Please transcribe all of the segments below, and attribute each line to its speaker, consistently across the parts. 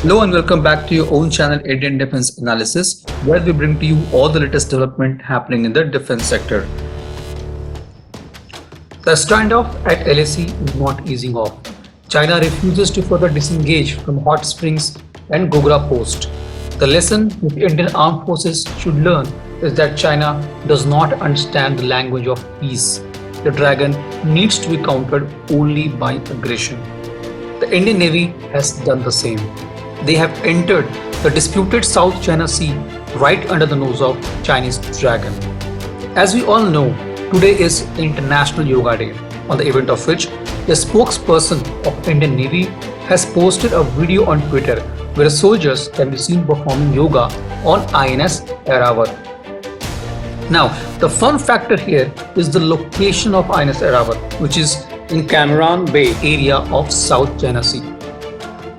Speaker 1: Hello and welcome back to your own channel Indian Defense Analysis, where we bring to you all the latest development happening in the defense sector. The standoff at LAC is not easing off. China refuses to further disengage from Hot Springs and Gogra Post. The lesson the Indian armed forces should learn is that China does not understand the language of peace. The dragon needs to be countered only by aggression. The Indian Navy has done the same. They have entered the disputed South China Sea right under the nose of Chinese dragon. As we all know, today is International Yoga Day, on the event of which the spokesperson of Indian Navy has posted a video on Twitter where soldiers can be seen performing yoga on INS Airawat. Now, the fun factor here is the location of INS Airawat, which is in Cameron Bay area of South China Sea.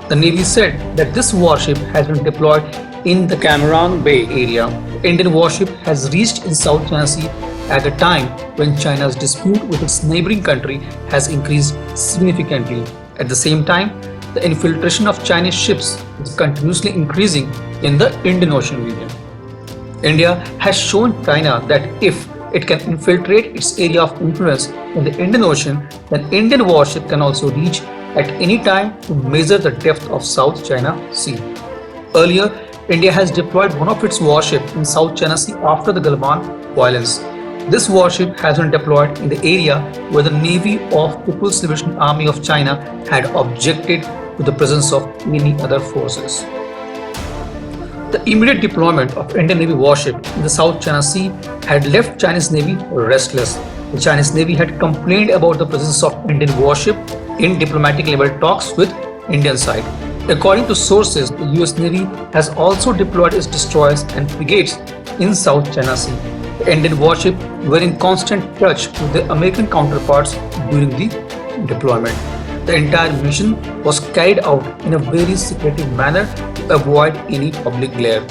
Speaker 1: The Navy said that this warship has been deployed in the Cameron Bay area. The Indian warship has reached in South China Sea at a time when China's dispute with its neighboring country has increased significantly. At the same time, the infiltration of Chinese ships is continuously increasing in the Indian Ocean region. India has shown China that if it can infiltrate its area of influence in the Indian Ocean, then Indian warship can also reach at any time to measure the depth of South China Sea. Earlier, India has deployed one of its warships in South China Sea after the Galwan violence. This warship has been deployed in the area where the Navy of People's Liberation Army of China had objected to the presence of any other forces. The immediate deployment of Indian Navy warship in the South China Sea had left Chinese Navy restless. The Chinese Navy had complained about the presence of Indian warship in diplomatic level talks with Indian side. According to sources, the US Navy has also deployed its destroyers and frigates in South China Sea. The Indian warship were in constant touch with their American counterparts during the deployment. The entire mission was carried out in a very secretive manner to avoid any public glare.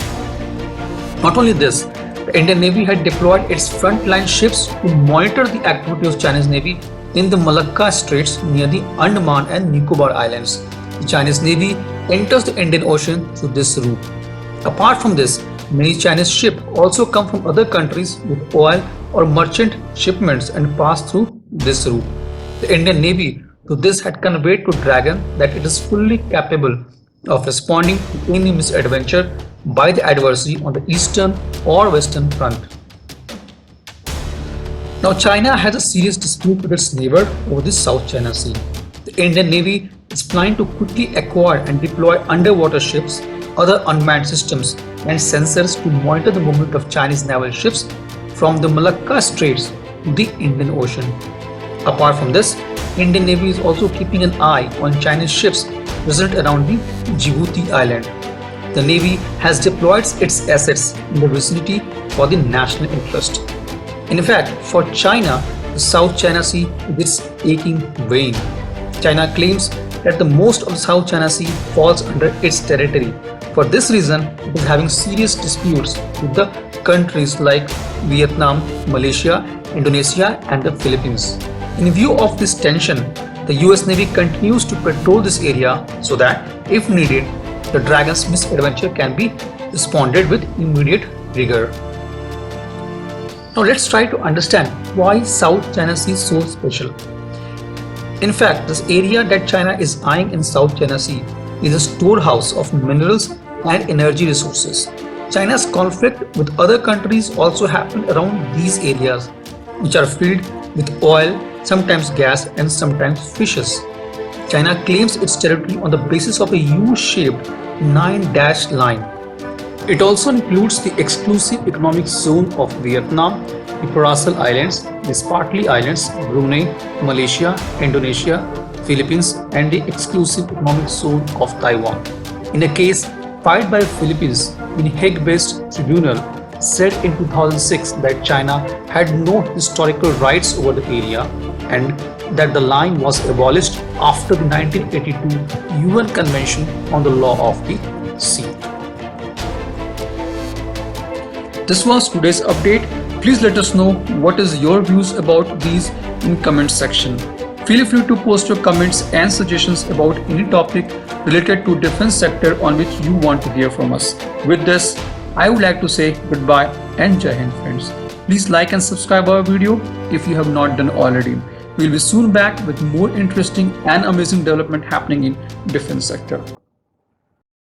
Speaker 1: Not only this, the Indian Navy had deployed its frontline ships to monitor the activity of Chinese Navy in the Malacca Straits near the Andaman and Nicobar Islands. The Chinese Navy enters the Indian Ocean through this route. Apart from this, many Chinese ships also come from other countries with oil or merchant shipments and pass through this route. The Indian Navy to this had conveyed to Dragon that it is fully capable of responding to any misadventure by the adversary on the eastern or western front. Now, China has a serious dispute with its neighbor over the South China Sea. The Indian Navy is planning to quickly acquire and deploy underwater ships, other unmanned systems, and sensors to monitor the movement of Chinese naval ships from the Malacca Straits to the Indian Ocean. Apart from this, Indian Navy is also keeping an eye on Chinese ships present around the Djibouti island. The Navy has deployed its assets in the vicinity for the national interest. In fact, for China, the South China Sea is its aching vein. China claims that the most of the South China Sea falls under its territory. For this reason, it is having serious disputes with the countries like Vietnam, Malaysia, Indonesia, and the Philippines. In view of this tension, the US Navy continues to patrol this area so that, if needed, the Dragon's misadventure can be responded with immediate rigor. Now let's try to understand why South China Sea is so special. In fact, this area that China is eyeing in South China Sea is a storehouse of minerals and energy resources. China's conflict with other countries also happen around these areas, which are filled with oil, sometimes gas, and sometimes fishes. China claims its territory on the basis of a U-shaped 9-dashed line. It also includes the exclusive economic zone of Vietnam, the Paracel Islands, the Spratly Islands, Brunei, Malaysia, Indonesia, Philippines, and the exclusive economic zone of Taiwan. In a case filed by the Philippines in Hague-based tribunal, said in 2006 that China had no historical rights over the area and that the line was abolished after the 1982 UN Convention on the Law of the Sea. This was today's update. Please let us know what is your views about these in comment section. Feel free to post your comments and suggestions about any topic related to defense sector on which you want to hear from us. With this, I would like to say goodbye and Jai Hind, friends. Please like and subscribe our video if you have not done already. We'll be soon back with more interesting and amazing development happening in defense sector.